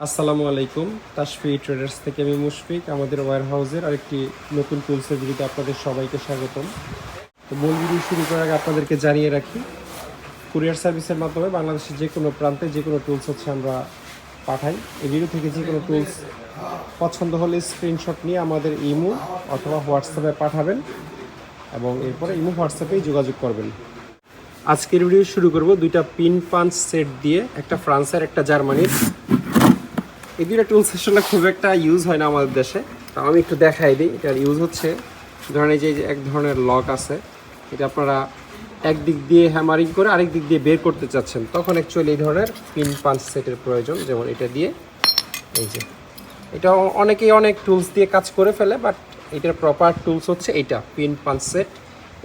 আসসালামু আলাইকুম। তাশফি ট্রেডার্স থেকে আমি মুশফিক। আমাদের ওয়্যার হাউসের আরেকটি নতুন টুলসের ভিডিওতে আপনাদের সবাইকে স্বাগতম। তো মূল ভিডিও শুরু করার আগে আপনাদেরকে জানিয়ে রাখি, কুরিয়ার সার্ভিসের মাধ্যমে বাংলাদেশের যে কোনো প্রান্তে যে কোনো টুলস আমরা পাঠাই। এই ভিডিও থেকে যে কোনো টুলস পছন্দ হলে স্ক্রিনশট নিয়ে আমাদের ইমো অথবা হোয়াটসঅ্যাপে পাঠাবেন এবং এরপরে ইমো হোয়াটসঅ্যাপেই যোগাযোগ করবেন। আজকের ভিডিও শুরু করব দুইটা পিন পাঞ্চ সেট দিয়ে, একটা ফ্রান্সের একটা জার্মানির। এই দুইটা টুলস আসলে খুব একটা ইউজ হয় না আমাদের দেশে, তো আমি একটু দেখাই দিই। এটার ইউজ হচ্ছে, ধরেন এই যে এক ধরনের লক আছে, এটা আপনারা এক দিক দিয়ে হ্যামারিং করে আরেক দিক দিয়ে বের করতে চাচ্ছেন, তখন অ্যাকচুয়ালি এই ধরনের পিন পাঞ্চ সেটের প্রয়োজন। যেমন এটা দিয়ে, এই যে এটা অনেকেই অনেক টুলস দিয়ে কাজ করে ফেলে, বাট এটার প্রপার টুলস হচ্ছে এইটা পিন পাঞ্চ সেট।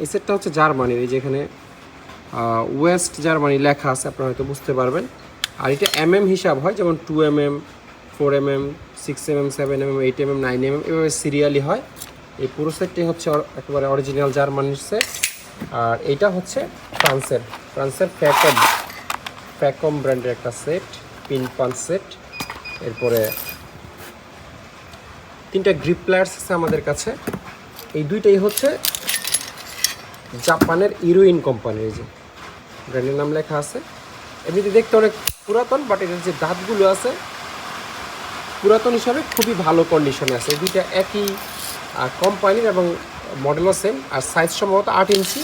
এই সেটটা হচ্ছে জার্মানির, এই যেখানে ওয়েস্ট জার্মানি লেখা আছে, আপনারা হয়তো বুঝতে পারবেন। আর এটা হিসাব হয়, যেমন 2 4 6 7 8 9 এভাবে সিরিয়ালি হয়। এই পুরো সেটটি হচ্ছে একেবারে অরিজিনাল জার্মানির সেট। আর এইটা হচ্ছে ফ্রান্সের ফ্যাকম ব্র্যান্ডের একটা সেট, পিন পাঞ্চ সেট। এরপরে তিনটা গ্রিপ প্লেয়ার্স আছে আমাদের কাছে। এই দুইটাই হচ্ছে জাপানের ইরোইন কোম্পানির, এই যে ব্র্যান্ডের নাম লেখা আছে। এমনিতে দেখতে অনেক পুরাতন, বাট এটার যে দাঁতগুলো আছে পুরাতন হিসাবে খুবই ভালো কন্ডিশনে আছে। এই দুইটা একই কোম্পানির এবং মডেলও সেম, আর সাইজ সম্ভবত 8 ইঞ্চি।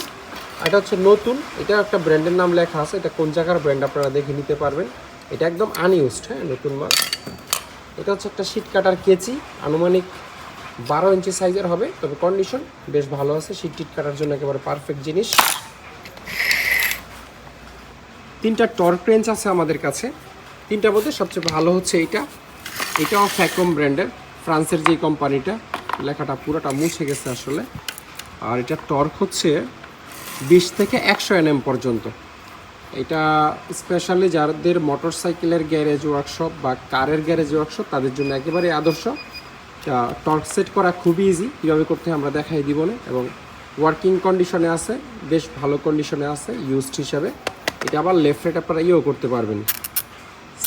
এটা হচ্ছে নতুন, এটা একটা ব্র্যান্ডের নাম লেখা আছে, এটা কোন জায়গার ব্র্যান্ড আপনারা দেখে নিতে পারবেন। এটা একদম আনইউজড, হ্যাঁ, নতুন মাল। এটা হচ্ছে একটা শীট কাটার কেচি, আনুমানিক 12 ইঞ্চি সাইজের হবে, তবে কন্ডিশন বেশ ভালো আছে, শীট টিট কাটার জন্য একেবারে পারফেক্ট জিনিস। তিনটা টর্ক রেঞ্জ আছে আমাদের কাছে। তিনটার মধ্যে সবচেয়ে ভালো হচ্ছে এটাও ফ্যাকম ব্র্যান্ডের, ফ্রান্সের যে কোম্পানিটা, লেখাটা পুরোটা মুছে গেছে আসলে। আর এটা টর্ক হচ্ছে 20 থেকে 100 NM পর্যন্ত। এটা স্পেশালি যাদের মোটর সাইকেলের গ্যারেজ ওয়ার্কশপ বা কারের গ্যারেজ ওয়ার্কশপ, তাদের জন্য একেবারে আদর্শ। টর্ক সেট করা খুবই ইজি, কীভাবে করতে হয় আমরা দেখাই দিব না। এবং ওয়ার্কিং কন্ডিশনে আছে, বেশ ভালো কন্ডিশনে আছে ইউজড হিসাবে। এটা আবার লেফট রাইট আপনারা ইয়েও করতে পারবেন।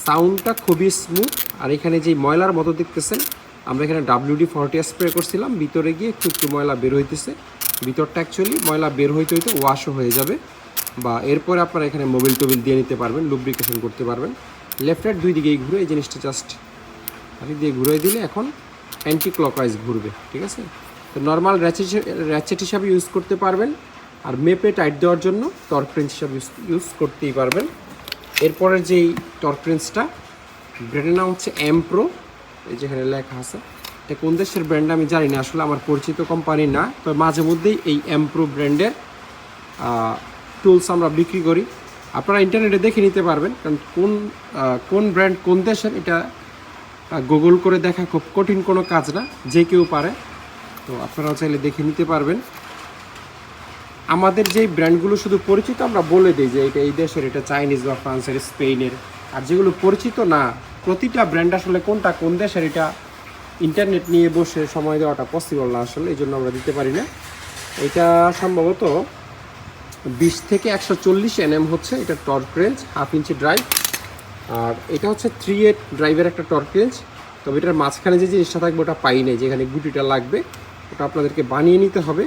সাউন্ডটা খুবই স্মুথ। আর এখানে যে ময়লার মতো দেখতেছেন, আমরা এখানে WD-40 স্প্রে করছিলাম, ভিতরে গিয়ে একটু ময়লা বের হইতেছে। ভিতরটা অ্যাকচুয়ালি ময়লা বের হইতে ওয়াশও হয়ে যাবে, বা এরপরে আপনারা এখানে মোবিল টোবিল দিয়ে নিতে পারবেন, লুব্রিকেশন করতে পারবেন। লেফট রাইট দুই দিকেই ঘুরে, এই জিনিসটা জাস্ট আরেক দিয়ে ঘুরে দিলে এখন অ্যান্টি ক্লকওয়াইজ ঘুরবে, ঠিক আছে। তো নর্মাল র্যাচেট হিসাবে ইউজ করতে পারবেন, আর মেপে টাইট দেওয়ার জন্য টর্ক রেঞ্জ হিসাবে ইউজ করতেই পারবেন। এরপরের যেই টর্ক রেঞ্জটা, ব্র্যান্ডের নাম হচ্ছে এমপ্রো, এই যেখানে লেখা আছে। এটা কোন দেশের ব্র্যান্ড আমি জানি না আসলে, আমার পরিচিত কোম্পানি না, তবে মাঝে মধ্যেই এই এমপ্রো ব্র্যান্ডের টুলস আমরা বিক্রি করি। আপনারা ইন্টারনেটে দেখে নিতে পারবেন, কারণ কোন ব্র্যান্ড কোন দেশের এটা গুগল করে দেখা খুব কঠিন কোনো কাজ না, যে কেউ পারে। তো আপনারাও চাইলে দেখে নিতে পারবেন। আমাদের যেই ব্র্যান্ডগুলো শুধু পরিচিত আমরা বলে দিই যে এটা এই দেশের, এটা চাইনিজ বা ফ্রান্সের, স্পেনের। আর যেগুলো পরিচিত না, প্রতিটা ব্র্যান্ড আসলে কোনটা কোন দেশের, এটা ইন্টারনেট নিয়ে বসে সময় দেওয়াটা পসিবল না আসলে, এই জন্য আমরা দিতে পারি না। এটা সম্ভবত 20 থেকে 140 NM হচ্ছে এটা টর্ক রেঞ্জ, 1/2 ইঞ্চি ড্রাইভ। আর এটা হচ্ছে 3/8 ড্রাইভের একটা টর্ক রেঞ্জ। তবে এটার মাঝখানে যে জিনিসটা থাকবে ওটা পাই নাই, যেখানে গুটিটা লাগবে ওটা আপনাদেরকে বানিয়ে নিতে হবে।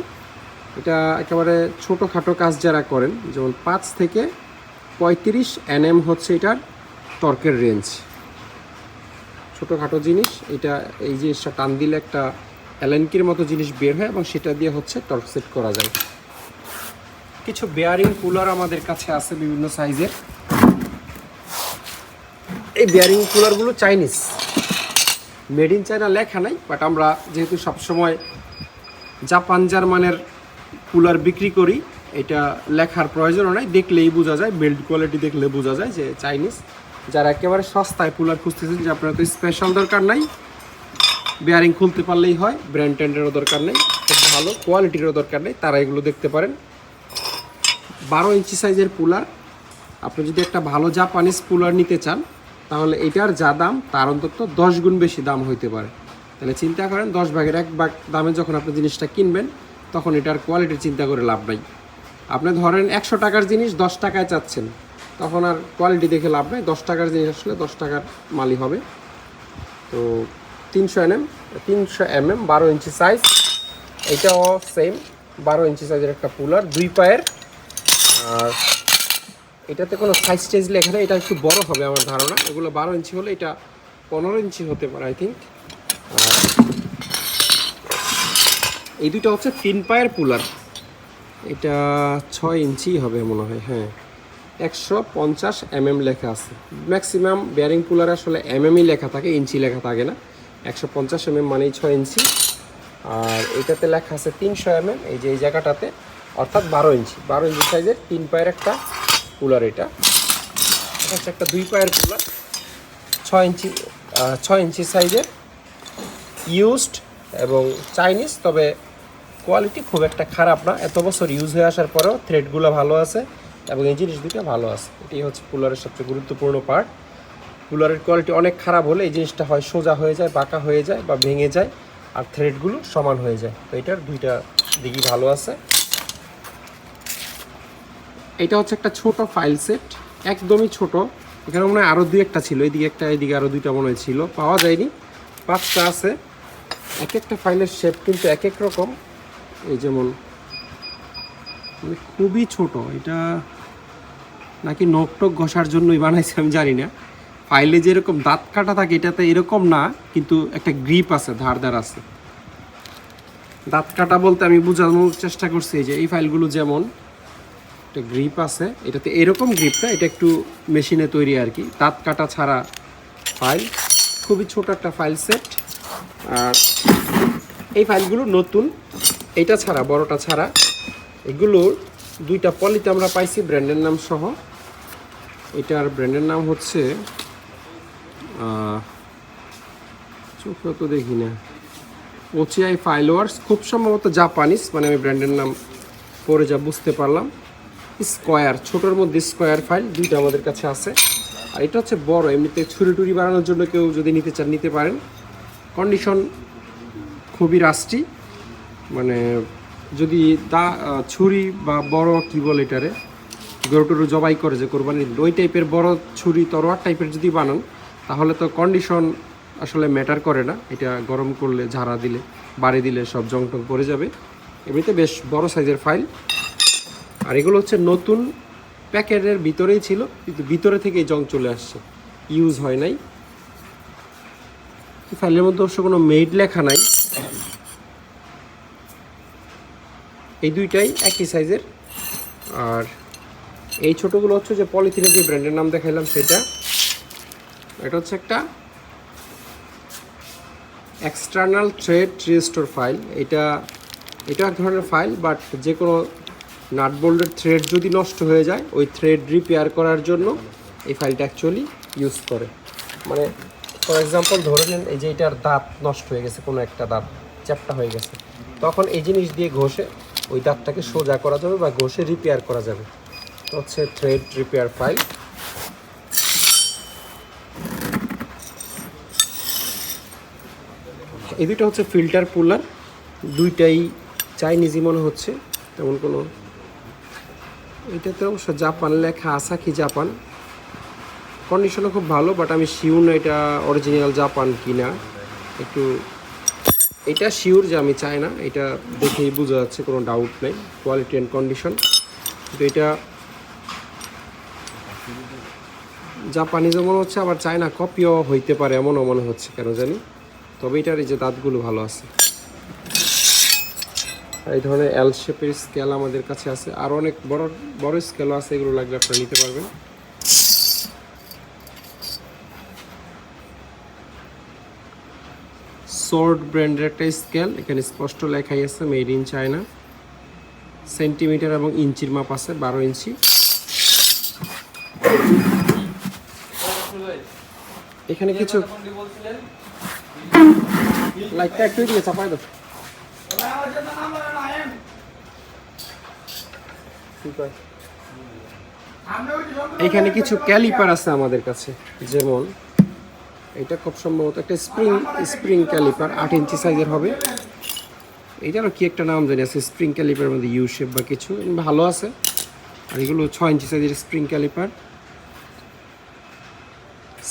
এটা একেবারে ছোটোখাটো কাজ যারা করেন, যেমন 5 থেকে 35 NM হচ্ছে এটার টর্কের রেঞ্জ। ছোটোখাটো জিনিস, এটা এই জিনিসটা টান দিলে একটা অ্যালেনকির মতো জিনিস বের হয়, এবং সেটা দিয়ে হচ্ছে টর্ক সেট করা যায়। কিছু বেয়ারিং কুলার আমাদের কাছে আছে বিভিন্ন সাইজের। এই বেয়ারিং কুলারগুলো চাইনিজ, মেড ইন চায়না লেখা নাই, বাট আমরা যেহেতু সবসময় জাপান জার্মানের কুলার বিক্রি করি, এটা লেখার প্রয়োজনও নাই, দেখলেই বোঝা যায়, বিল্ড কোয়ালিটি দেখলে বোঝা যায় যে চাইনিজ। যারা একেবারে সস্তায় কুলার খুঁজতেছেন, যে আপনার তো স্পেশাল দরকার নাই, বেয়ারিং খুলতে পারলেই হয়, ব্র্যান্ড ট্যান্ডেরও দরকার নেই, খুব ভালো কোয়ালিটিরও দরকার নেই, তারা এগুলো দেখতে পারেন। 12 ইঞ্চি সাইজের কুলার। আপনি যদি একটা ভালো জাপানিজ কুলার নিতে চান, তাহলে এটার যা দাম তার অন্তত 10 গুণ বেশি দাম হইতে পারে। তাহলে চিন্তা করেন, 10 ভাগের 1 ভাগ দামে যখন আপনি জিনিসটা কিনবেন, তখন এটার কোয়ালিটির চিন্তা করে লাভ নাই। আপনি ধরেন 100 টাকার জিনিস 10 টাকায় চাচ্ছেন, তখন আর কোয়ালিটি দেখে লাভ নাই। 10 টাকার জিনিস আসলে 10 টাকার মালই হবে। তো 300 mm 12 ইঞ্চি সাইজ। এটাও সেম 12 ইঞ্চি সাইজের একটা পুলার, 2 পায়ের। আর এটাতে কোনো সাইজ টেজ লেখা নেই, এটা একটু বড় হবে আমার ধারণা। এগুলো 12 ইঞ্চি হলে এটা 15 ইঞ্চি হতে পারে আই থিঙ্ক। আর এই দুটো হচ্ছে 3 পায়ের পুলার, এটা 6 ইঞ্চি হবে মনে হয়। হ্যাঁ, 150 mm লেখা আছে। ম্যাক্সিমাম বেয়ারিং পুলার আসলে এমএমই লেখা থাকে, ইঞ্চি লেখা থাকে না। 150 mm মানেই 6 ইঞ্চি। আর এটাতে লেখা আছে 300 mm, এই যে এই জায়গাটাতে, অর্থাৎ 12 ইঞ্চি সাইজের 3 পায়ের একটা কুলার। এটা হচ্ছে একটা 2 পায়ের কুলার, 6 ইঞ্চি সাইজের, ইউজড এবং চাইনিজ। তবে কোয়ালিটি খুব একটা খারাপ না, এত বছর ইউজ হয়ে আসার পরেও থ্রেডগুলো ভালো আছে এবং এই জিনিস দুটো ভালো আছে। এটাই হচ্ছে কুলারের সবচেয়ে গুরুত্বপূর্ণ পার্ট। কুলারের কোয়ালিটি অনেক খারাপ হলে এই জিনিসটা হয় সোজা হয়ে যায়, বাঁকা হয়ে যায় বা ভেঙে যায়, আর থ্রেডগুলো সমান হয়ে যায়। তো এটার দুইটা দিকই ভালো আছে। এটা হচ্ছে একটা ছোট ফাইল সেট, একদমই ছোট। এখানে মনে হয় আরও 2-1টা ছিল, এইদিকে একটা, এইদিকে আরও 2টা মনে হয় ছিল, পাওয়া যায়নি। 5টা আছে। এক একটা ফাইলের শেপ কিন্তু এক এক রকম। এই যেমন খুবই ছোট, এটা নাকি নখ টক ঘষার জন্যই বানাইছে আমি জানি না। ফাইলে যেরকম দাঁত কাটা থাকে এটাতে এরকম না, কিন্তু একটা গ্রিপ আছে, ধার আছে। দাঁত কাটা বলতে আমি বোঝানোর চেষ্টা করছি যে এই ফাইলগুলো যেমন একটা গ্রিপ আছে, এটাতে এরকম গ্রিপ না, এটা একটু মেশিনে তৈরি আর কি, দাঁত কাটা ছাড়া ফাইল। খুবই ছোট একটা ফাইল সেট। আর এই ফাইলগুলো নতুন, এইটা ছাড়া, বড়টা ছাড়া। এগুলোর 2টা পলিতে আমরা পাইছি ব্র্যান্ডের নাম সহ। এটার ব্র্যান্ডের নাম হচ্ছে, চোখে তো দেখি না, ওচিআই ফাইল ওয়ার্কস, খুব সম্ভবত জাপানিজ, মানে আমি ব্র্যান্ডের নাম পরে যা বুঝতে পারলাম। স্কোয়ার, ছোটোর মধ্যে স্কোয়ার ফাইল 2টা আমাদের কাছে আছে। আর এটা হচ্ছে বড়, এমনিতে ছুরি টুরি বানানোর জন্য কেউ যদি নিতে চান নিতে পারেন। কন্ডিশন খুবই রাস্টি, মানে যদি ছুরি বা বড় কী বলে এটারে, গরু টরু জবাই করে যে কোরবানির, ওই টাইপের বড় ছুরি তরোয়ার টাইপের যদি বানান, তাহলে তো কন্ডিশন আসলে ম্যাটার করে না। এটা গরম করলে, ঝাড়া দিলে, বাড়ি দিলে সব জং টং পড়ে যাবে। এমনিতে বেশ বড় সাইজের ফাইল। আর এগুলো হচ্ছে নতুন, প্যাকেটের ভিতরেই ছিল, কিন্তু ভিতরে থেকেই জং চলে আসছে, ইউজ হয় নাই। ফাইলের মধ্যে অবশ্য কোনো মেড লেখা নাই। এই 2টাই একই সাইজের। আর এই ছোটোগুলো হচ্ছে যে পলিথিনে যে ব্র্যান্ডের নাম দেখাইলাম সেটা। এটা হচ্ছে একটা এক্সটার্নাল থ্রেড রিস্টোর ফাইল। এটা এক ধরনের ফাইল, বাট যে কোনো নাট বোল্টের থ্রেড যদি নষ্ট হয়ে যায়, ওই থ্রেড রিপেয়ার করার জন্য এই ফাইলটা অ্যাকচুয়ালি ইউজ করে। মানে ফর এক্সাম্পল ধরে নেন, এই যে এটার দাঁত নষ্ট হয়ে গেছে, কোনো একটা দাঁত চ্যাপ্টা হয়ে গেছে, তখন এই জিনিস দিয়ে ঘষে ওই দাঁতটাকে সোজা করা যাবে বা ঘষে রিপেয়ার করা যাবে। তো হচ্ছে থ্রেড রিপেয়ার ফাইল। এই দুটো হচ্ছে ফিল্টার পুলার, 2টাই চাইনিজই মনে হচ্ছে, তেমন কোনো, এটাতে অবশ্য জাপান লেখা, আসাকি জাপান। কন্ডিশনও খুব ভালো, বাট আমি শিওর না এটা অরিজিনাল জাপান কিনা। একটু এটা শিওর যে আমি চাই না, এটা দেখেই বোঝা যাচ্ছে, কোনো ডাউট নেই, কোয়ালিটি অ্যান্ড কন্ডিশন। কিন্তু এটা জাপানিজও মনে হচ্ছে, আবার চায়না কপিও হইতে পারে এমনও মনে হচ্ছে কেন জানি। তবে এটার এই যে দাঁতগুলো ভালো আছে। এই ধরনের এল শেপের স্কেল আমাদের কাছে আছে, আর অনেক বড় বড় স্কেলও আছে, এগুলো লাগলে আপনারা নিতে পারবেন। সোর্ড ব্র্যান্ডের একটা স্কেল, এখানে স্পষ্ট লেখাই আছে মেড ইন চায়না। সেন্টিমিটার এবং ইঞ্চির মাপ আছে, 12 ইঞ্চি। এখানে কিছু লাইটটা একটু দিয়ে চাপাই দাও। এখানে কিছু ক্যালিপার আছে আমাদের কাছে, যেমন এটা খুব সম্ভবত একটা স্প্রিং ক্যালিপার, 8 ইঞ্চি সাইজের হবে। এইটারও কি একটা নাম জানি আছে, স্প্রিং ক্যালিপারের মধ্যে ইউ শেপ বা কিছু, ভালো আছে। আর এগুলো 6 ইঞ্চি সাইজের স্প্রিং ক্যালিপার।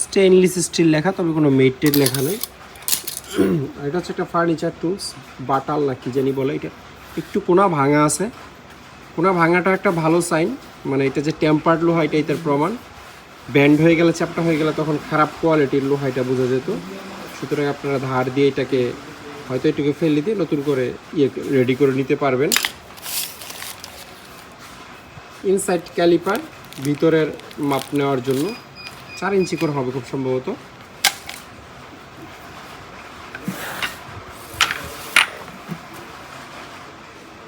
স্টেইনলেস স্টিল লেখা, তবে কোনো মেড টেড লেখা নেই। এটা হচ্ছে একটা ফার্নিচার টুলস, বাটাল না কি জানি বলে, এটা একটু কোনা ভাঙা আছে। কোনা ভাঙাটা একটা ভালো সাইন, মানে এটা যে টেম্পার্ড লোহা এটা এটার প্রমাণ। ব্যান্ড হয়ে গেলে, চ্যাপটা হয়ে গেলে তখন খারাপ কোয়ালিটির লোহা এটা বোঝা যেত। সুতরাং আপনারা ধার দিয়ে এটাকে হয়তো এটুকু ফেলে দিয়ে নতুন করে রেডি করে নিতে পারবেন। ইনসাইড ক্যালিপার, ভিতরের মাপ নেওয়ার জন্য 4 ইঞ্চি করে হবে খুব সম্ভবত।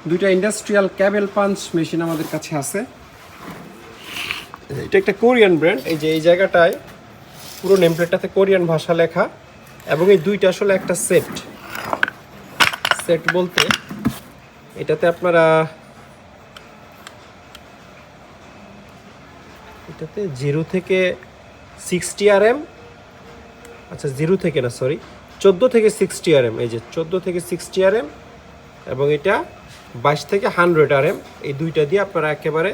দুইটা ইন্ডাস্ট্রিয়াল ক্যাবেল পাঞ্চ মেশিন আমাদের কাছে আছে। এটা একটা কোরিয়ান ব্র্যান্ড। এই যে এই জায়গাটায় পুরো নেমপ্লেটটাতে কোরিয়ান ভাষা লেখা, এবং এই দুইটা আসলে একটা সেট বলতে এটাতে আপনারা এটাতে 0 থেকে 60 RM, আচ্ছা 0 থেকে না, সরি 14 থেকে 60 RM, এই যে 14 থেকে 60 RM, এবং এটা 22 থেকে 100 RM। এই দুইটা দিয়ে আপনারা একেবারে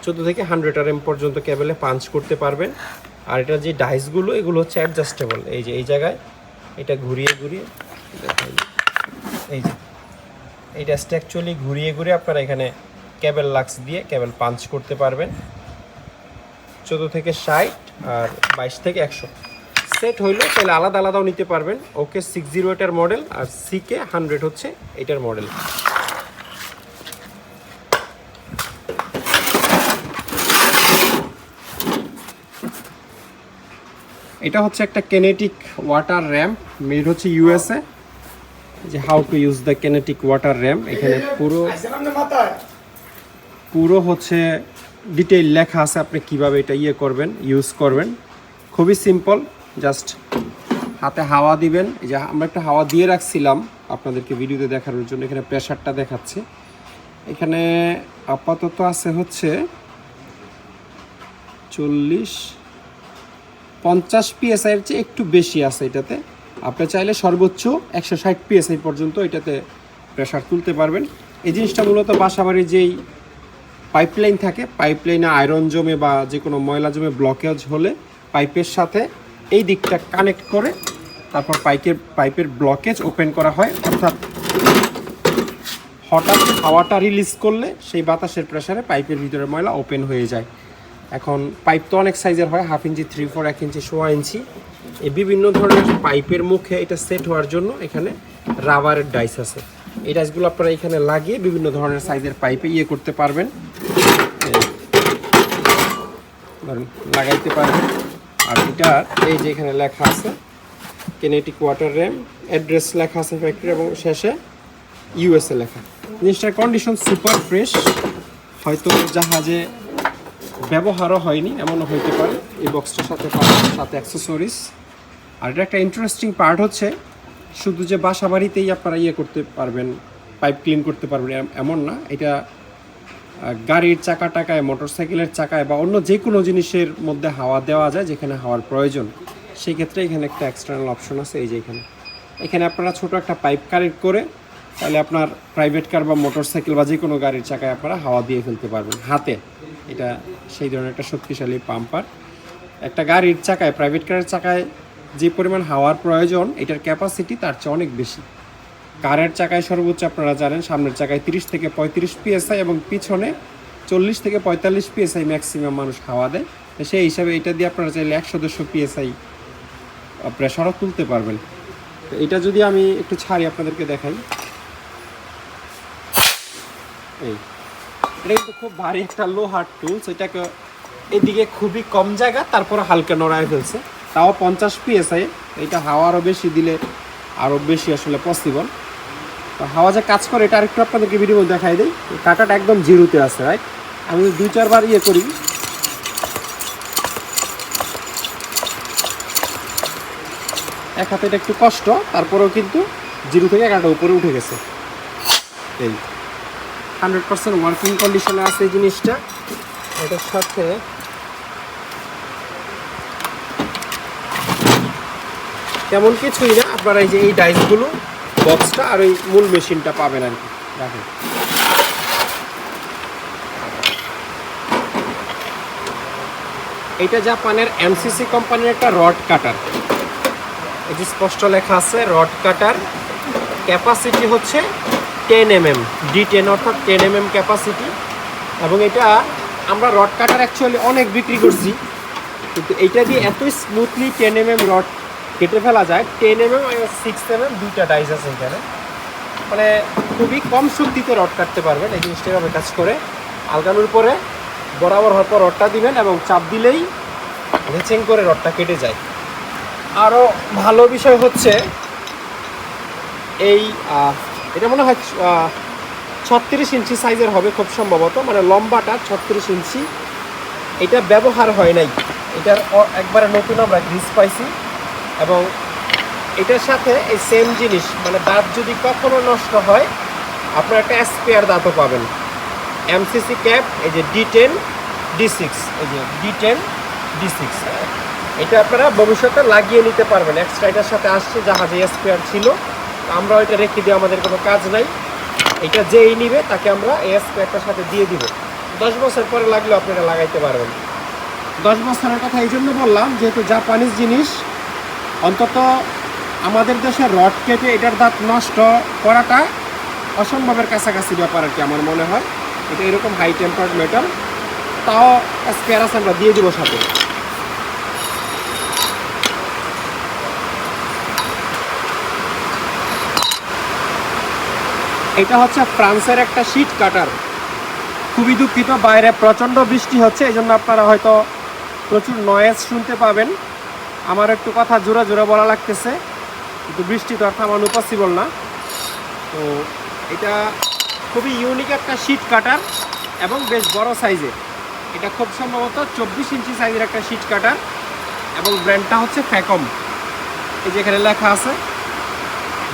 14 থেকে 100 RM পর্যন্ত কেবলে পাঞ্চ করতে পারবেন। আর এটা যে ডাইসগুলো এগুলো হচ্ছে অ্যাডজাস্টেবল। এই যে এই জায়গায় এটা ঘুরিয়ে দেখাই, এই যে এই ডাইসটা অ্যাকচুয়ালি ঘুরিয়ে আপনারা এখানে কেবল লাক্স দিয়ে কেবল পাঞ্চ করতে পারবেন। 14 থেকে 60 আর 22 থেকে 100 সেট হইলো, তাহলে আলাদা আলাদাও নিতে পারবেন। ওকে 608 এর মডেল, আর সিকে 100 হচ্ছে এটার মডেল। এটা হচ্ছে একটা কেনেটিক ওয়াটার র্যাম্প, মেড হচ্ছে ইউএসএ। যে how to use the kinetic water ramp, এখানে পুরো হচ্ছে ডিটেইল লেখা আছে আপনি কিভাবে এটা করবেন, ইউজ করবেন। খুবই সিম্পল, জাস্ট হাতে হাওয়া দিবেন। এই যে আমরা একটা হাওয়া দিয়ে রাখছিলাম আপনাদেরকে ভিডিওতে দেখানোর জন্য, এখানে প্রেশারটা দেখাচ্ছে। এখানে আপাতত আছে হচ্ছে 50 PSI এর চেয়ে একটু বেশি আছে এটাতে। আপনি চাইলে সর্বোচ্চ 160 PSI পর্যন্ত এটাতে প্রেশার তুলতে পারবেন। এই জিনিসটা মূলত বাসাবাড়ির যেই পাইপলাইন থাকে, পাইপলাইনে আয়রন জমে বা যে কোনো ময়লা জমে ব্লকেজ হলে পাইপের সাথে এই দিকটা কানেক্ট করে তারপর পাইপের ব্লকেজ ওপেন করা হয়। অর্থাৎ হঠাৎ হাওয়াটা রিলিজ করলে সেই বাতাসের প্রেসারে পাইপের ভিতরে ময়লা ওপেন হয়ে যায়। এখন পাইপ তো অনেক সাইজের হয়, 1/2 ইঞ্চি, 3/4, 1 ইঞ্চি, 1/4 ইঞ্চি। এই বিভিন্ন ধরনের পাইপের মুখে এটা সেট হওয়ার জন্য এখানে রাবারের ডাইস আছে। এই ডাইসগুলো আপনারা এখানে লাগিয়ে বিভিন্ন ধরনের সাইজের পাইপে করতে পারবেন, লাগাইতে পারবেন। আর এটা এই যে এখানে লেখা আছে কেনেটিক ওয়াটার র্যাম্প, অ্যাড্রেস লেখা আছে ফ্যাক্টরি, এবং শেষে ইউএসএ লেখা। জিনিসটার কন্ডিশন সুপার ফ্রেশ, হয়তো জাহাজে ব্যবহারও হয়নি এমনও হইতে পারে। এই বক্সটার সাথে অ্যাক্সেসরিজ। আর এটা একটা ইন্টারেস্টিং পার্ট হচ্ছে, শুধু যে বাসা বাড়িতেই আপনারা করতে পারবেন, পাইপ ক্লিন করতে পারবেন এমন না। এটা গাড়ির চাকায়, মোটরসাইকেলের চাকায় বা অন্য যে কোনো জিনিসের মধ্যে হাওয়া দেওয়া যায় যেখানে হাওয়ার প্রয়োজন। সেই ক্ষেত্রে এখানে একটা এক্সটার্নাল অপশন আছে। এই যে এখানে আপনারা ছোট একটা পাইপ কানেক্ট করে তাহলে আপনার প্রাইভেট কার বা মোটরসাইকেল বা যে কোনো গাড়ির চাকায় আপনারা হাওয়া দিয়ে ফেলতে পারবেন হাতে। এটা সেই ধরনের একটা শক্তিশালী পাম্পার। একটা গাড়ির চাকায়, প্রাইভেট কারের চাকায় যে পরিমাণ হাওয়ার প্রয়োজন, এটার ক্যাপাসিটি তার চেয়ে অনেক বেশি। কারের চাকায় সর্বোচ্চ আপনারা জানেন সামনের চাকায় 30 থেকে 35 PSI এবং পিছনে 40 থেকে 45 PSI ম্যাক্সিমাম মানুষ হাওয়া দেয়। সেই হিসাবে এটা দিয়ে আপনারা চাইলে 100-150 PSI প্রেশারও তুলতে পারবেন। তো এটা যদি আমি একটু ছাড়ি আপনাদেরকে দেখাই, এটা কিন্তু খুব ভারী একটা লোহার টুলস। এটাকে এদিকে খুবই কম জায়গা, তারপরে হালকা নড়ায় ফেলছে, তাও 50 PSI। এটা হাওয়া আরও বেশি দিলে আরও বেশি আসলে পসিবল। তো হাওয়া যে কাজ করে এটা আরেকটু আপনাদেরকে ভিডিও দেখাই দিই। কাটাটা একদম জিরোতে আছে, রাইট? আমি 2-4 বার করি, এক হাতে এটা একটু কষ্ট, তারপরেও কিন্তু 0 থেকে কাটা উপরে উঠে গেছে। এই 100% ওয়ার্কিং কন্ডিশনে আছে এই জিনিসটা। এটার সাথে তেমন কিছুই না, আপনারা এই যে এই ডাইসগুলো, বক্সটা আর ওই মূল মেশিনটা পাবেন আর কি। দেখেন এটা জাপানের MCC কোম্পানির একটা রড কাটার। এই যে স্পষ্ট লেখা আছে রড কাটার, ক্যাপাসিটি হচ্ছে 10 mm, D10 অর্থাৎ 10 mm ক্যাপাসিটি। এবং এটা আমরা রড কাটার অ্যাকচুয়ালি অনেক বিক্রি করছি, কিন্তু এইটা দিয়ে এত স্মুথলি 10 mm রড কেটে ফেলা যায়। 10 mm আর 6 mm দুইটা ডাইস আছে এখানে, মানে খুবই কম শক্তিতে রড কাটতে পারবেন। এই জিনিসটা এভাবে কাজ করে, আলগানোর পরে বরাবর হওয়ার পর রডটা দিবেন এবং চাপ দিলেই লেচেং করে রডটা কেটে যায়। আরও ভালো বিষয় হচ্ছে এই এটা মনে হয় 36 ইঞ্চি সাইজের হবে খুব সম্ভবত, মানে লম্বাটা 36 ইঞ্চি। এটা ব্যবহার হয় নাই, এটার একবারে নতুন আমরা গ্রিস পাইছি। এবং এটার সাথে এই সেম জিনিস, মানে দাঁত যদি কখনো নষ্ট হয় আপনারা একটা স্পেয়ার দাঁতও পাবেন। MCC ক্যাপ, এই যে D10 D6, এই যে D10 D6, এটা আপনারা ভবিষ্যতে লাগিয়ে নিতে পারবেন। এক্সট্রা এটার সাথে আসছে জাহাজে স্পেয়ার ছিল, আমরা এটা রেখে দিয়ে আমাদের কোনো কাজ নাই। এটা যেই নিবে তাকে আমরা এই স্পেয়ারটার সাথে দিয়ে দিব, 10 বছর পরে লাগলে আপনারা লাগাইতে পারবেন। 10 বছরের কথা এই জন্য বললাম, যেহেতু জাপানিজ জিনিস, অন্তত আমাদের দেশে রড কেটে এটার দাঁত নষ্ট করাটা অসম্ভবের কাছাকাছি ব্যাপার আর কি আমার মনে হয়। এটা এরকম হাই টেম্পার্ড মেটাল, তাও স্পেয়ার আমরা দিয়ে দিব সাথে। এটা হচ্ছে ফ্রান্সের একটা শীট কাটার। খুবই দুঃখিত, বাইরে প্রচণ্ড বৃষ্টি হচ্ছে, এই জন্য আপনারা হয়তো প্রচুর নয়েজ শুনতে পাবেন। আমার একটু কথা জোরে জোরে বলা লাগতেছে, কিন্তু বৃষ্টি তো আর থামানো পসিবল না। তো এটা খুবই ইউনিক একটা শীট কাটার এবং বেশ বড় সাইজের। এটা খুব সম্ভবত 24 ইঞ্চি সাইজের একটা শীট কাটার এবং ব্র্যান্ডটা হচ্ছে ফ্যাকম। এই যে এখানে লেখা আছে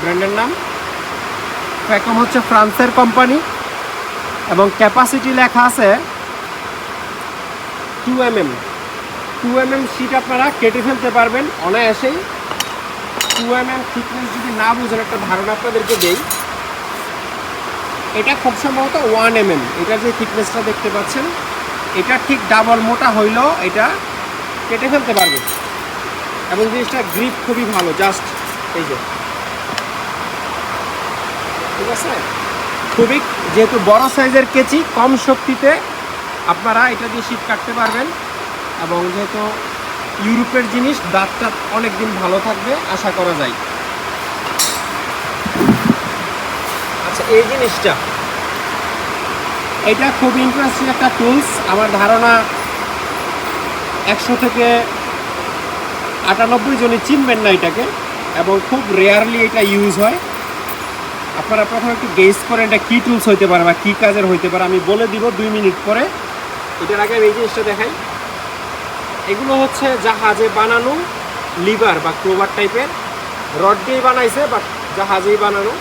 ব্র্যান্ডের নাম। ফ্যাকম হচ্ছে ফ্রান্সের কোম্পানি এবং ক্যাপাসিটি লেখা আছে 2 mm। 2 mm শীট আপনারা কেটে ফেলতে পারবেন অনায়াসেই। 2 mm থিকনেস যদি না বুঝেন, একটা ধারণা আপনাদেরকে দেই, এটা খুব সম্ভবত 1 mm। এটার যে থিকনেসটা দেখতে পাচ্ছেন, এটা ঠিক ডাবল মোটা হইলেও এটা কেটে ফেলতে পারবে। এবং জিনিসটা গ্রিপ খুবই ভালো, জাস্ট এই যে, ঠিক আছে। খুবই, যেহেতু বড় সাইজের কেচি, কম শক্তিতে আপনারা এটা দিয়ে শীট কাটতে পারবেন। এবং যেহেতু ইউরোপের জিনিস, দাঁতটা অনেক দিন ভালো থাকবে আশা করা যায়। আচ্ছা, এই জিনিসটা, এটা খুব ইন্টারেস্টিং একটা টুলস। আমার ধারণা 100 থেকে 98 জনই চিনবেন না এটাকে, এবং খুব রেয়ারলি এটা ইউজ হয়। আপনারা প্রথমে একটু গেস করেন এটা কী টুলস হইতে পারে বা কী কাজের হইতে পারে, আমি বলে দিব 2 মিনিট পরে। এটার আগে আমি এই জিনিসটা দেখাই। এগুলো হচ্ছে জাহাজে বানানো লিভার বা ক্রোবার টাইপের, রড দিয়েই বানাইছে বাট জাহাজেই বানানো।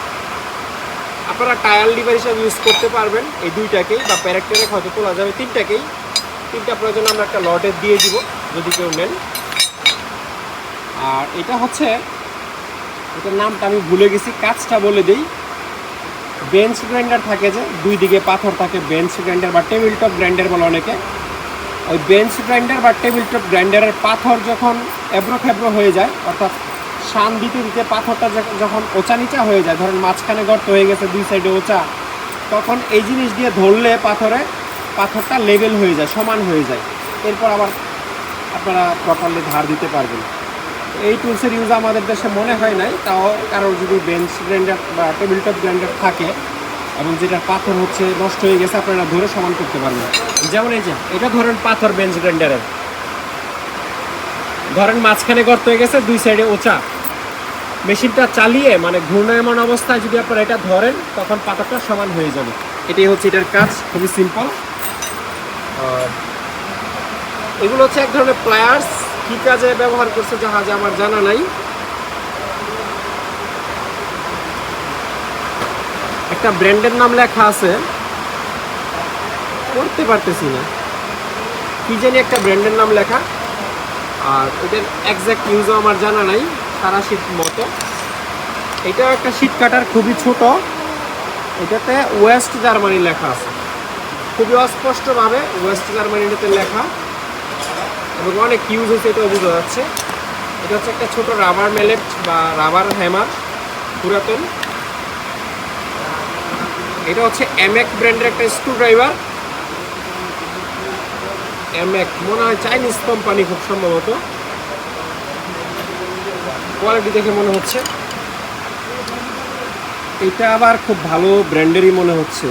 আপনারা টায়ার লিভার হিসাবে ইউজ করতে পারবেন এই দুইটাকেই, বা প্যারেক্টারে হয়তো তোলা যাবে তিনটাকেই। তিনটা প্রয়োজন আমরা একটা লডে দিয়ে দিব যদি কেউ নেন। আর এটা হচ্ছে, এটার নামটা আমি ভুলে গেছি, কাজটা বলে দিই। বেঞ্চ গ্রাইন্ডার থাকে, যে দুই দিকে পাথর থাকে, বেঞ্চ গ্রাইন্ডার বা টেবিল টপ গ্রাইন্ডার বলে অনেকে। ওই বেঞ্চ গ্রাইন্ডার বা টেবিল টপ গ্রাইন্ডারের পাথর যখন এবড়ো খেবড়ো হয়ে যায়, অর্থাৎ শান দিতে দিতে পাথরটা যখন ওচা নিচা হয়ে যায়, ধরেন মাঝখানে গর্ত হয়ে গেছে, দুই সাইডে ওচা, তখন এই জিনিস দিয়ে ধরলে পাথরটা লেভেল হয়ে যায়, সমান হয়ে যায়। এরপর আবার আপনারা প্রপারলি ধার দিতে পারবেন। এই টুলসের ইউজ আমাদের দেশে মনে হয় নাই, তাও কারোর যদি বেঞ্চ গ্রাইন্ডার বা টেবিল টপ গ্রাইন্ডার থাকে এবং যেটা পাথর হচ্ছে নষ্ট হয়ে গেছে, আপনারা ধরে সমান করতে পারবেন। যেমন এই যে এটা ধরেন পাথর বেঞ্চ গ্রাইন্ডারের, ধরেন মাঝখানে গর্ত হয়ে গেছে, দুই সাইডে ওচা, মেশিনটা চালিয়ে মানে ঘূর্ণায়মান অবস্থায় যদি আপনারা এটা ধরেন, তখন পাথরটা সমান হয়ে যাবে। এটাই হচ্ছে এটার কাজ, খুবই সিম্পল। এগুলো হচ্ছে এক ধরনের প্লায়ার্স। কী কাজে ব্যবহার করছে জাহাজে আমার জানা নাই। একটা ব্র্যান্ডের নাম লেখা আছে, পড়তে পারতেছি না, কি জানি একটা ব্র্যান্ডের নাম লেখা। আর এটার একজ্যাক্ট ইউজও আমার জানা নাই, সারা শীত মতো। এটাও একটা শীট কাটার, খুবই ছোট। এটাতে ওয়েস্ট জার্মানি লেখা আছে, খুবই অস্পষ্টভাবে ওয়েস্ট জার্মানিতে লেখা, এবং অনেক ইউজ হয়েছে এটাও বোঝা যাচ্ছে। এটা হচ্ছে একটা ছোট রাবার মেলেট বা রাবার হ্যামার, পুরাতন। এটা হচ্ছে এমএক ব্র্যান্ডের একটা স্ক্রু ড্রাইভার। এমএক মনে হয় চাইনিজ কোম্পানি খুব সম্ভবত, কোয়ালিটি দেখে মনে হচ্ছে। এটা আবার খুব ভালো ব্র্যান্ডেরই মনে হচ্ছে,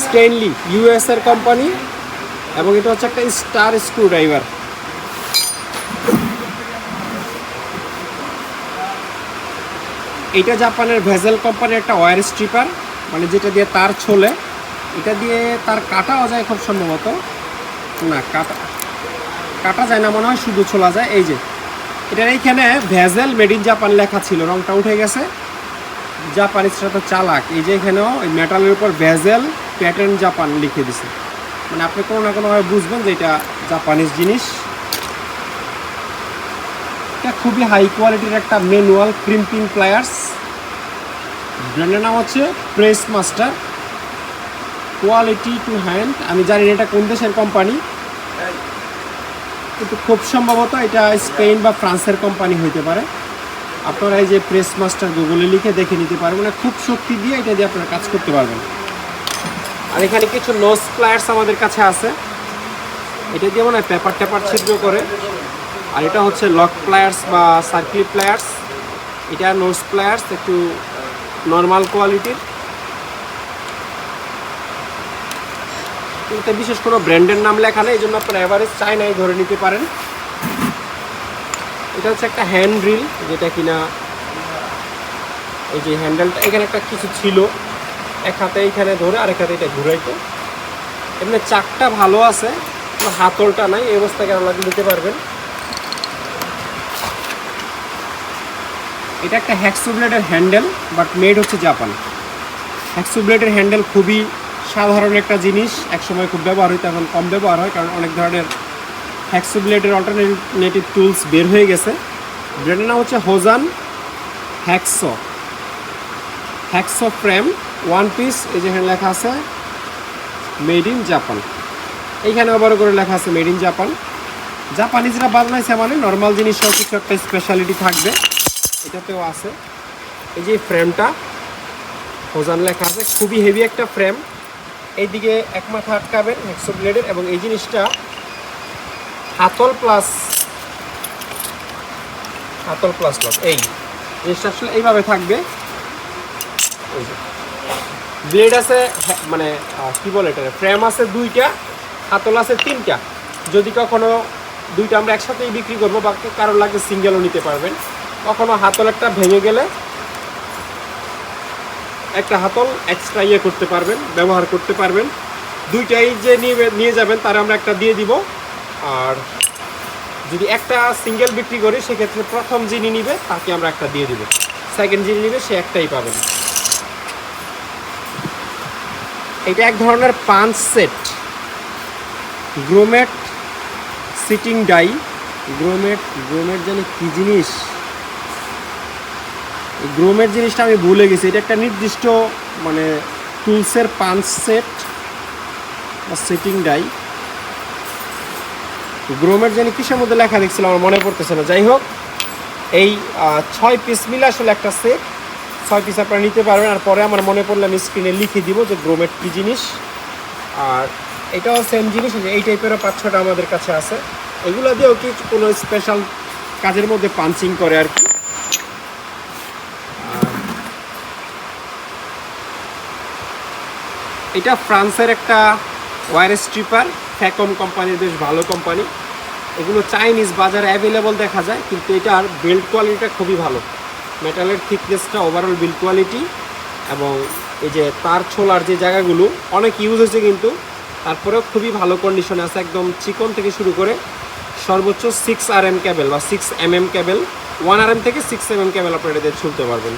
স্টেনলি ইউএস এর কোম্পানি, এবং এটা হচ্ছে একটা স্টার স্ক্রু ড্রাইভার। এটা জাপানের ভেজেল কোম্পানির একটা ওয়্যার স্ট্রিপার, মানে যেটা দিয়ে তার ছোলে। এটা দিয়ে তার কাটাও যায় খুব সম্ভবত, না কাটা যায় না মনে হয়, শুধু ছোলা যায়। এই যে এটার এইখানে ভেজেল মেড ইন জাপান লেখা ছিল, রংটা উঠে গেছে। জাপানিজরা তো চালাক, এই যে এখানেও ওই মেটালের উপর ভেজেল প্যাটার্ন জাপান লিখে দিছে, মানে আপনি কোনো না কোনোভাবে বুঝবেন যে এটা জাপানিজ জিনিস। এটা খুবই হাই কোয়ালিটির একটা ম্যানুয়াল ক্রিম্পিং প্লায়ার্স, ব্র্যান্ডের নাম হচ্ছে press master, quality to hand. আমি জানি না এটা কোন দেশের কোম্পানি, কিন্তু খুব সম্ভবত এটা স্পেন বা ফ্রান্সের কোম্পানি হইতে পারে। আপনারা এই যে প্রেস মাস্টার গুগলে লিখে দেখে নিতে পারবেন, মানে খুব শক্তি দিয়ে এটা দিয়ে আপনারা কাজ করতে পারবেন। আর এখানে কিছু নোজ প্লায়ার্স আমাদের কাছে আছে, এটা দিয়ে মনে হয় পেপার টেপার ছিদ্র করে। আর এটা হচ্ছে লক প্লায়ার্স বা সার্কিট প্লায়ার্স, এটা নোজ প্লায়ার্স একটু নর্মাল কোয়ালিটির, এটা বিশেষ কোনো ব্র্যান্ডের নাম লেখা নেই, এই জন্য আপনারা এভারেজ চাইনাই ধরে নিতে পারেন। এটা হচ্ছে একটা হ্যান্ড ড্রিল, যেটা কিনা এই যে হ্যান্ডেলটা এখানে একটা কিছু ছিল, এক হাতে এইখানে ধরে আরেক হাতে এটা ঘুরাইতো। এমনি চাকটা ভালো আছে, হাতলটা নাই, এই অবস্থায় কেন লাগলে নিতে পারবেন। এটা একটা হ্যাকসো ব্লেডের হ্যান্ডেল, বাট মেড হচ্ছে জাপান। হ্যাকসো ব্লেডের হ্যান্ডেল খুবই সাধারণ একটা জিনিস, একসময় খুব ব্যবহার হইতো, এখন কম ব্যবহার হয়, কারণ অনেক ধরনের হ্যাকসো ব্লেডের অল্টারনেটিভ টুলস বের হয়ে গেছে। ব্র্যান্ডের নাম হচ্ছে হোজান হ্যাকসো ফ্রেম ওয়ান পিস। এই যেখানে লেখা আছে মেড ইন জাপান, এইখানেও বড় করে লেখা আছে মেড ইন জাপান। জাপানিজরা বানাইছে মানে নর্মাল জিনিস সব কিছু একটা স্পেশালিটি থাকবে, এটাতেও আছে। এই যে ফ্রেমটা হোজান লেখা আছে, খুবই হেভি একটা ফ্রেম। এইদিকে এক মাথা আটকাবেন হ্যাকসো ব্লেডের, এবং এই জিনিসটা হাতল প্লাস লক, এই জিনিসটা আসলে এইভাবে থাকবে। ব্লেড আছে, মানে কি বলে এটা, ফ্রেম আছে দুইটা, হাতল আছে তিনটা। যদি কখনো দুইটা আমরা একসাথেই বিক্রি করবো বা কারোর লাগবে সিঙ্গেলও নিতে পারবেন। কখনো হাতল একটা ভেঙে গেলে একটা হাতল এক্সট্রা করতে পারবেন, ব্যবহার করতে পারবেন। দুইটাই যে নিয়ে যাবেন তার আমরা একটা দিয়ে দিব। আর যদি একটা সিঙ্গেল বিক্রি করি সেক্ষেত্রে প্রথম যিনি নিবে তাকে আমরা একটা দিয়ে দিব, সেকেন্ড যিনি নিবে সে একটাই পাবেন। এটা এক ধরনের punch set, grommet sitting die. Grommet জানি কি জিনিস, এই গ্রোমেট জিনিসটা আমি ভুলে গেছি। এটা একটা নির্দিষ্ট মানে টুলসের পাঞ্চ সেট বা সিটিং ডাই। গ্রোমেট জানি কিসের মধ্যে লেখা দেখছিলাম, আমার মনে পড়তেছে না। যাই হোক, এই 6 পিস মিলে আসলে একটা সেট, 6 পিস আপনারা নিতে পারবেন। আর পরে আমার মনে পড়লে আমি স্ক্রিনে লিখে দিব যে গ্রোমেট কী জিনিস। আর এটাও সেম জিনিস, এই টাইপেরও 5-6টা আমাদের কাছে আছে। এগুলো দিয়েও কি কোনো স্পেশাল কাজের মধ্যে পাঞ্চিং করে আর কি। এটা ফ্রান্সের একটা ওয়্যার স্ট্রিপার, ফ্যাকম কোম্পানির, বেশ ভালো কোম্পানি। এগুলো চাইনিজ বাজারে অ্যাভেলেবল দেখা যায়, কিন্তু এটার বিল্ড কোয়ালিটিটা খুবই ভালো। মেটালের থিকনেসটা, ওভারঅল বিল্ড কোয়ালিটি, এবং এই যে তার ছোলার যে জায়গাগুলো অনেক ইউজ হয়েছে, কিন্তু তারপরেও খুবই ভালো কন্ডিশনে আছে। একদম চিকন থেকে শুরু করে সর্বোচ্চ 6 RM কেবল বা 6 mm কেবল, 1 RM থেকে 6 mm কেবল আপনারা এদের ছুলতে পারবেন।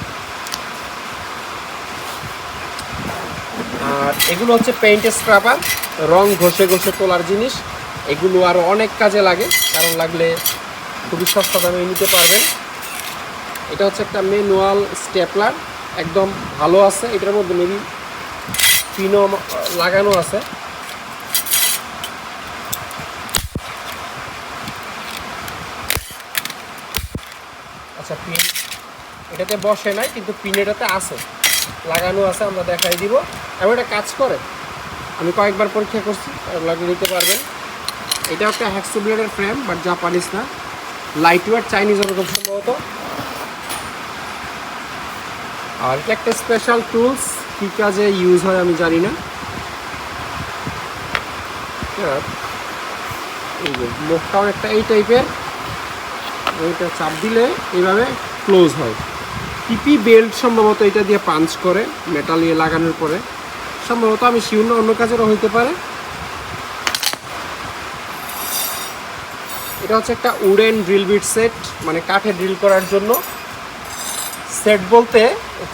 আর এগুলো হচ্ছে পেইন্ট স্ক্রাবার, রং ঘষে ঘষে তোলার জিনিস। এগুলো আরও অনেক কাজে লাগে, কারণ লাগলে খুবই সস্তা দামে নিতে পারবেন। এটা হচ্ছে একটা ম্যানুয়াল স্টেপলার, একদম ভালো আছে। এটার মধ্যে মেবি পিনও লাগানো আছে। আচ্ছা পিন এটাতে বসে নাই, কিন্তু পিন এটাতে আছে, লাগানো আছে, আমরা দেখাই দিব। এবং এটা কাজ করে, আমি কয়েকবার পরীক্ষা করছি, লাগিয়ে নিতে পারবেন। এটা একটা হ্যাক্সো ব্লেডের ফ্রেম, বাট জাপানিজ না, লাইট ওয়েট, চাইনিজ হবে খুব সম্ভবত। আর এটা একটা স্পেশাল টুলস, কী কাজে ইউজ হয় আমি জানি না। এই যে মুখটাও একটা এই টাইপের, ওইটা চাপ দিলে এইভাবে ক্লোজ হয়। পিপি বেল্ট সম্ভবত এটা দিয়ে পাঞ্চ করে, মেটাল ইয়ে লাগানোর পরে সম্ভবত, আমি শিওর না, অন্য কাজেরও হইতে পারে। এটা হচ্ছে একটা উডেন ড্রিল বিট সেট, মানে কাঠে ড্রিল করার জন্য সেট বলতে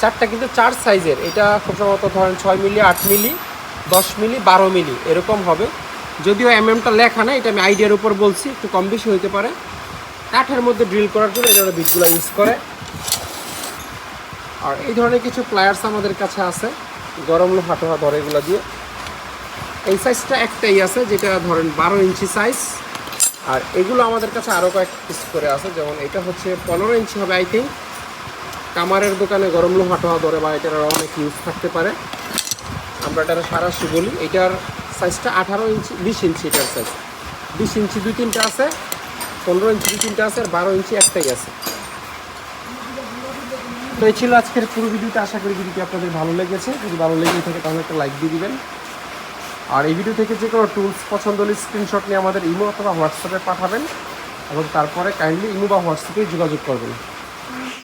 চারটা, কিন্তু 4 সাইজের। এটা খুব সম্ভবত ধরেন 6 মিলি, 8 মিলি, 10 মিলি, 12 মিলি এরকম হবে। যদিও এমএমটা লেখা না, এটা আমি আইডিয়ার উপর বলছি, একটু কম বেশি হইতে পারে। কাঠের মধ্যে ড্রিল করার জন্য এটা বিটগুলো ইউজ করে। আর এই ধরনের কিছু প্লায়ার্স আমাদের কাছে আছে, গরম লোহা টোহা ধরে এগুলো দিয়ে। এই সাইজটা একটাই আছে, যেটা ধরেন 12 ইঞ্চি সাইজ। আর এগুলো আমাদের কাছে আরও কয়েক পিস করে আছে, যেমন এটা হচ্ছে 15 ইঞ্চি হবে আই থিঙ্ক। কামারের দোকানে গরম লোহা টোহা ধরে, বা এটার অনেক ইউজ থাকতে পারে, আমরা এটার সারাশি বলি। এটার সাইজটা 18 ইঞ্চি, 20 ইঞ্চি এটার সাইজ। 20 ইঞ্চি 2-3টা আছে, 15 ইঞ্চি 2-3টা আছে, আর 12 ইঞ্চি একটাই আছে। তো এই ছিল আজকের পুরো ভিডিওটা। আশা করি ভিডিওটি আপনাদের ভালো লেগেছে। যদি ভালো লেগে থাকে তাহলে একটা লাইক দিয়ে দিবেন। আর এই ভিডিও থেকে যে কোনো টুলস পছন্দ হলে স্ক্রিনশট নিয়ে আমাদের ইমো অথবা হোয়াটসঅ্যাপে পাঠাবেন, এবং তারপরে কাইন্ডলি ইমো বা হোয়াটসঅ্যাপে যোগাযোগ করবেন।